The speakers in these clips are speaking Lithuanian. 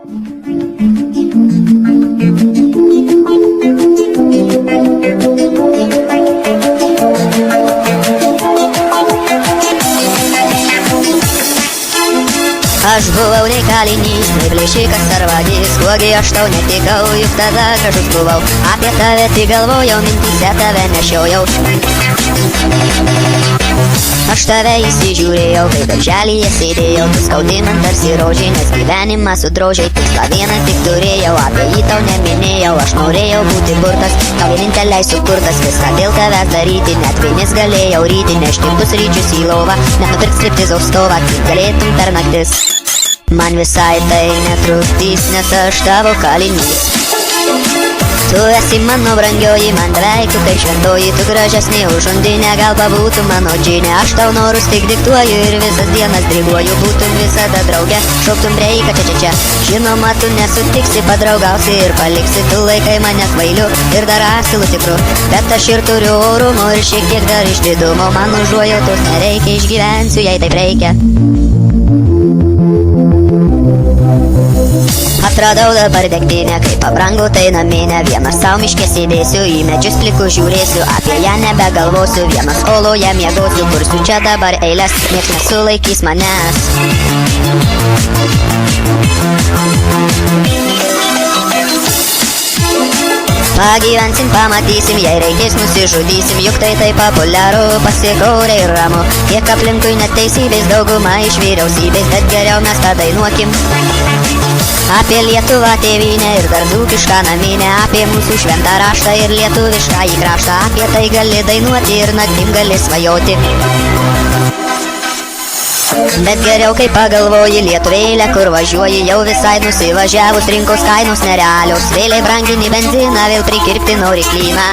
Aš buvau reikalinys, neplėšikas ar vagis, kuogi aš tau netikau, juk tada gražus buvau. Apie tave tik galvojau, mintyse tave nešiojau. Aš tave įsižiūrėjau, kai darželyje sėdėjau, tu skaudi man tarsi rožė, nes gyvenimą sudrožė, tikslą vieną tik turėjau, apie jį tau neminėjau, aš norėjau būti burtas, tau vieninteliai sukurtas, viską dėl tavęs daryti, net vienis galėjau ryti, nešti pusryčius į lovą, net nupirkt striptizo stovą, kaip galėtum per naktis. Man visai tai netrukdys, nes aš tavo kalinys. Tu esi mano brangioji, man beveik tu kaip šventoji, tu gražesnė už undinę, gal pabūtų mano džinė. Aš tau norus tik diktuoju ir visas dienas diriguoju, būtum visada drauge, šauktum breiką čia. Žinoma, tu nesutiksi, padraugausi ir paliksi, tu laikai mane kvailiu ir dar asilu tikru. Bet aš ir turiu orumo ir šiek tiek dar išdidumo, man užuojautos nereikia, išgyvensiu, jei taip reikia. Atradau dabar degtinę, kaip pabrango tai naminė, vienas sau miške sėdėsiu, į medžius plikus žiūrėsiu, apie ją nebegalvosiu, vienas oloje miegosiu, kursiu čia dabar eilės, nieks nesulaikys manęs. Pagyvensim, pamatysim, jei reikės nusižudysim, juk tai taip populiaru, pasikaurė ir ramu. Kiek aplinkui neteisybės, dauguma iš vyriausybės, bet geriau mes padainuokim apie Lietuvą tėvynę ir dar dzūkišką naminę, apie mūsų šventą raštą ir lietuvišką į kraštą, apie tai gali dainuoti ir naktim gali svajoti. Bet geriau kai pagalvoji, lietuvėlė, kur važiuoji, jau visai nusivažiavus, rinkos kainos nerealios, vėliai brangini benziną, vėl prikirpti nori klyną.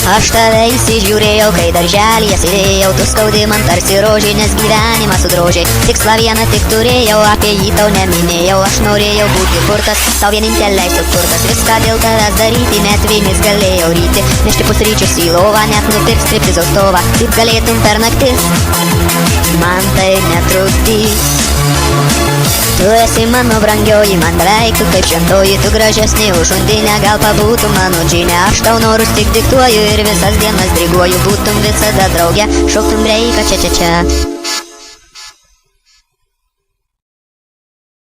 Aš tave įsižiūrėjau, kai darželyje sėdėjau, tu skaudi man tarsi rožė, nes gyvenimą sudrožė, tikslą vieną tik turėjau, apie jį tau neminėjau, aš norėjau būti burtas, tau vieninteliai sukurtas, viską dėl tavęs daryti, net vienis galėjau ryti, nešti pusryčius į lovą, net nupirkt striptizo stovą, kaip galėtum per naktis, man tai netrukdys. Tu esi mano brangioji, man beveik tu kaip šventoji, tu gražesnė už undinę, gal pabūtų mano džinė, aš tau norus tik diktuoju ir visas dienas diriguoju, būtum visada drauge, šauktum breiką čia.